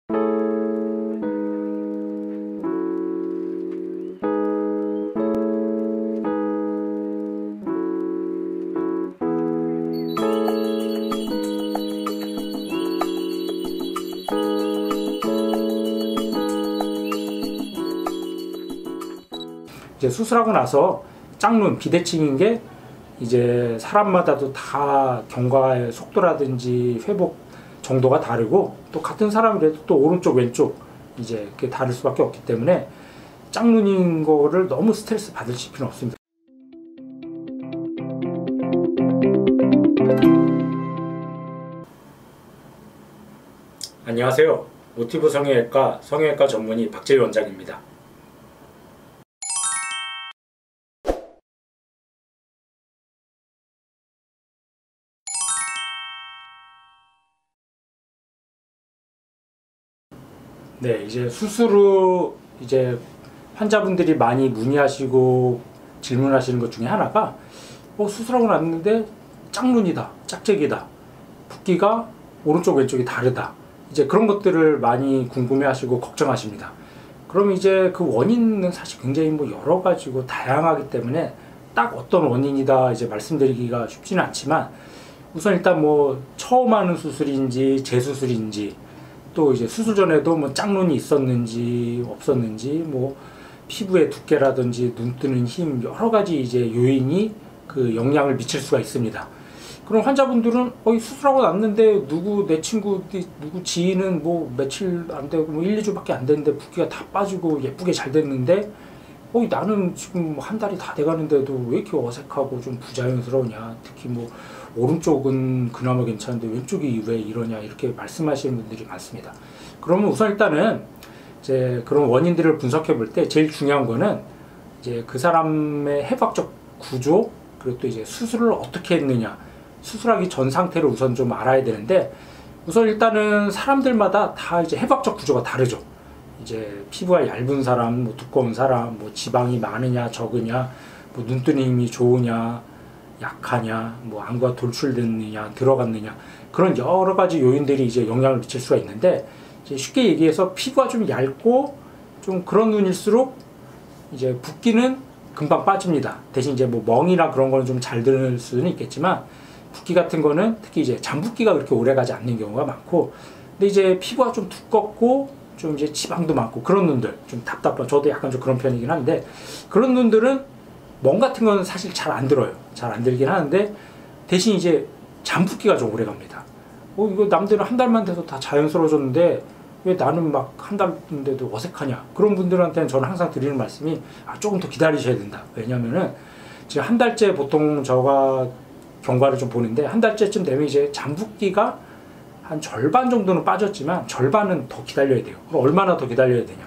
이제 수술하고 나서 짝눈, 비대칭인 게 이제 사람마다도 다 경과의 속도라든지 회복 정도가 다르고, 또 같은 사람이라도 또 오른쪽 왼쪽 이제 그게 다를 수밖에 없기 때문에 짝눈인 거를 너무 스트레스 받으실 필요는 없습니다. 안녕하세요. 모티브 성형외과 전문의 박재희 원장입니다. 네, 이제 수술 후 이제 환자분들이 많이 문의하시고 질문하시는 것 중에 하나가 수술하고 났는데 짝눈이다, 짝짝이다, 붓기가 오른쪽 왼쪽이 다르다, 이제 그런 것들을 많이 궁금해하시고 걱정하십니다. 그럼 이제 그 원인은 사실 굉장히 여러 가지고 다양하기 때문에 딱 어떤 원인이다 이제 말씀드리기가 쉽지는 않지만, 우선 일단 처음 하는 수술인지 재수술인지, 또 이제 수술 전에도 짝눈이 있었는지 없었는지, 피부의 두께라든지 눈 뜨는 힘, 여러 가지 이제 요인이 그 영향을 미칠 수가 있습니다. 그럼 환자분들은 수술하고 났는데 내 친구 누구 지인은 며칠 안 되고 1, 2주밖에 안 됐는데 붓기가 다 빠지고 예쁘게 잘 됐는데 나는 지금 한 달이 다 돼가는데도 왜 이렇게 어색하고 좀 부자연스러우냐, 특히 오른쪽은 그나마 괜찮은데 왼쪽이 왜 이러냐, 이렇게 말씀하시는 분들이 많습니다. 그러면 우선 일단은 이제 그런 원인들을 분석해 볼 때 제일 중요한 거는 이제 그 사람의 해부학적 구조, 그리고 또 이제 수술을 어떻게 했느냐, 수술하기 전 상태를 우선 좀 알아야 되는데, 우선 일단은 사람들마다 다 이제 해부학적 구조가 다르죠. 이제 피부가 얇은 사람, 두꺼운 사람, 지방이 많으냐 적으냐, 눈 뜨는 힘이 좋으냐 약하냐, 안구가 돌출됐느냐 들어갔느냐, 그런 여러 가지 요인들이 이제 영향을 미칠 수가 있는데, 이제 쉽게 얘기해서 피부가 좀 얇고 좀 그런 눈일수록 이제 붓기는 금방 빠집니다. 대신 이제 멍이나 그런 거는 좀 잘 들 수는 있겠지만, 붓기 같은 거는 특히 이제 잠붓기가 그렇게 오래 가지 않는 경우가 많고, 근데 이제 피부가 좀 두껍고 좀 이제 지방도 많고 그런 눈들, 좀 답답한, 저도 약간 좀 그런 편이긴 한데, 그런 눈들은 멍 같은 거는 사실 잘 안 들어요. 잘 안 들긴 하는데, 대신 이제 잠붓기가 좀 오래 갑니다. 이거 남들은 한 달만 돼서 다 자연스러워졌는데 왜 나는 한 달인데도 어색하냐, 그런 분들한테는 저는 항상 드리는 말씀이 조금 더 기다리셔야 된다. 왜냐면은 지금 한 달째 보통 저가 경과를 좀 보는데, 한 달째쯤 되면 이제 잠붓기가 한 절반 정도는 빠졌지만 절반은 더 기다려야 돼요. 그럼 얼마나 더 기다려야 되냐,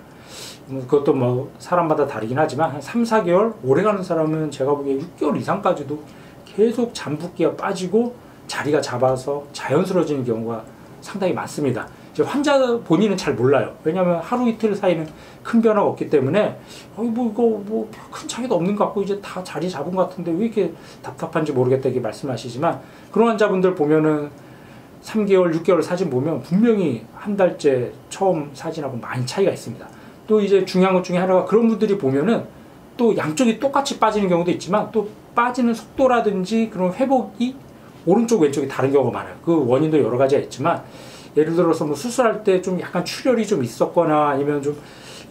그것도 사람마다 다르긴 하지만 한 3, 4개월, 오래가는 사람은 제가 보기에 6개월 이상까지도 계속 잠붓기가 빠지고 자리가 잡아서 자연스러워지는 경우가 상당히 많습니다. 이제 환자 본인은 잘 몰라요. 왜냐하면 하루 이틀 사이는 큰 변화가 없기 때문에 이거 큰 차이도 없는 것 같고 이제 다 자리 잡은 것 같은데 왜 이렇게 답답한지 모르겠다 이렇게 말씀하시지만, 그런 환자분들 보면은 3개월, 6개월 사진 보면 분명히 한 달째 처음 사진하고 많이 차이가 있습니다. 또 이제 중요한 것 중에 하나가, 그런 분들이 보면은 또 양쪽이 똑같이 빠지는 경우도 있지만, 또 빠지는 속도라든지 그런 회복이 오른쪽 왼쪽이 다른 경우가 많아요. 그 원인도 여러 가지가 있지만, 예를 들어서 수술할 때 좀 약간 출혈이 좀 있었거나, 아니면 좀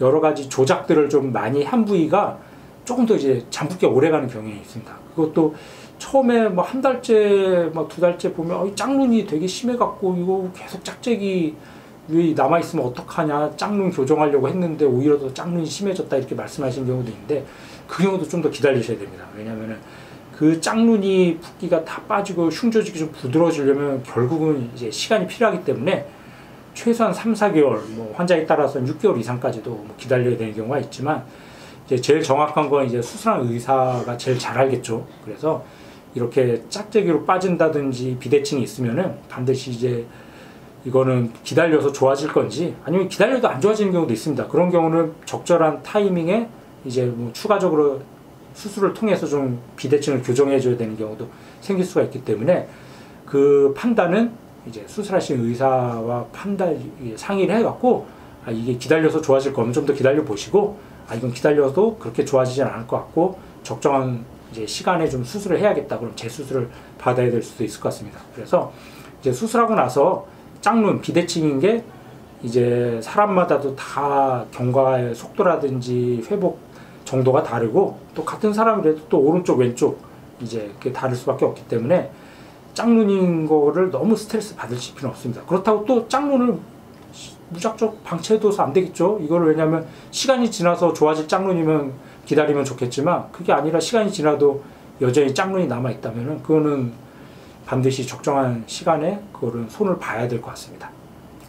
여러 가지 조작들을 좀 많이 한 부위가 조금 더 이제 잠붓기가 오래가는 경향이 있습니다. 그것도 처음에 한 달째, 2달째 보면 짝눈이 되게 심해갖고 이거 계속 짝짝이 남아있으면 어떡하냐, 짝눈 교정하려고 했는데 오히려 더 짝눈이 심해졌다, 이렇게 말씀하시는 경우도 있는데, 그 경우도 좀 더 기다리셔야 됩니다. 왜냐면은 그 짝눈이 붓기가 다 빠지고 흉조직이 좀 부드러워지려면 결국은 이제 시간이 필요하기 때문에 최소한 3, 4개월, 환자에 따라서는 6개월 이상까지도 기다려야 되는 경우가 있지만, 이제 제일 정확한 건 이제 수술하는 의사가 제일 잘 알겠죠. 그래서 이렇게 짝짝이로 빠진다든지 비대칭이 있으면은 반드시 이제 이거는 기다려서 좋아질 건지, 아니면 기다려도 안 좋아지는 경우도 있습니다. 그런 경우는 적절한 타이밍에 이제 추가적으로 수술을 통해서 좀 비대칭을 교정해 줘야 되는 경우도 생길 수가 있기 때문에, 그 판단은 이제 수술하신 의사와 상의를 해갖고 이게 기다려서 좋아질 거면 좀 더 기다려 보시고 이건 기다려도 그렇게 좋아지진 않을 것 같고 적정한 이제 시간에 좀 수술을 해야겠다. 그럼 재수술을 받아야 될 수도 있을 것 같습니다. 그래서 이제 수술하고 나서 짝눈, 비대칭인 게 이제 사람마다도 다 경과의 속도라든지 회복 정도가 다르고 또 같은 사람이라도 또 오른쪽 왼쪽 이제 그게 다를 수밖에 없기 때문에 짝눈인 거를 너무 스트레스 받으실 필요는 없습니다. 그렇다고 또 짝눈을 무작정 방치해둬서 안 되겠죠. 이거를 왜냐하면 시간이 지나서 좋아질 짝눈이면 기다리면 좋겠지만 그게 아니라 시간이 지나도 여전히 짝눈이 남아 있다면은 그거는 반드시 적정한 시간에 그거를 손을 봐야 될 것 같습니다.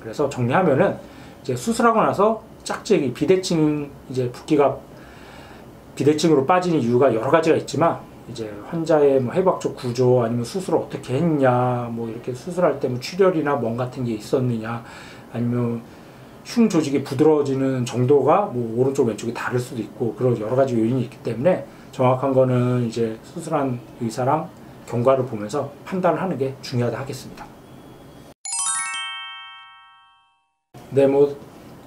그래서 정리하면은 이제 수술하고 나서 짝재기, 비대칭 이제 붓기가 비대칭으로 빠지는 이유가 여러 가지가 있지만 이제 환자의 뭐 해부학적 구조 아니면 수술을 어떻게 했냐 뭐 이렇게 수술할 때 뭐 출혈이나 멍 같은 게 있었느냐 아니면 흉 조직이 부드러워지는 정도가 뭐 오른쪽 왼쪽이 다를 수도 있고 그런 여러 가지 요인이 있기 때문에 정확한 거는 이제 수술한 의사랑 경과를 보면서 판단을 하는 게 중요하다 하겠습니다. 네, 뭐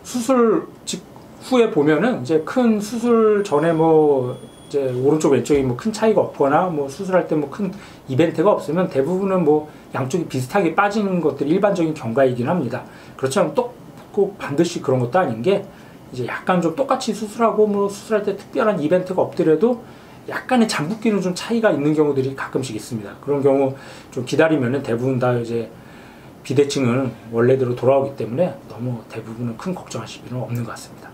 수술 직후에 보면은 이제 큰 수술 전에 뭐 이제 오른쪽 왼쪽이 뭐 큰 차이가 없거나 뭐 수술할 때 뭐 큰 이벤트가 없으면 대부분은 뭐 양쪽이 비슷하게 빠지는 것들이 일반적인 경과이긴 합니다. 그렇지만 꼭 반드시 그런 것도 아닌 게 이제 약간 좀 똑같이 수술하고 뭐 수술할 때 특별한 이벤트가 없더라도 약간의 잠붓기는 좀 차이가 있는 경우들이 가끔씩 있습니다. 그런 경우 좀 기다리면은 대부분 다 이제 비대칭은 원래대로 돌아오기 때문에 너무 대부분은 큰 걱정하실 필요는 없는 것 같습니다.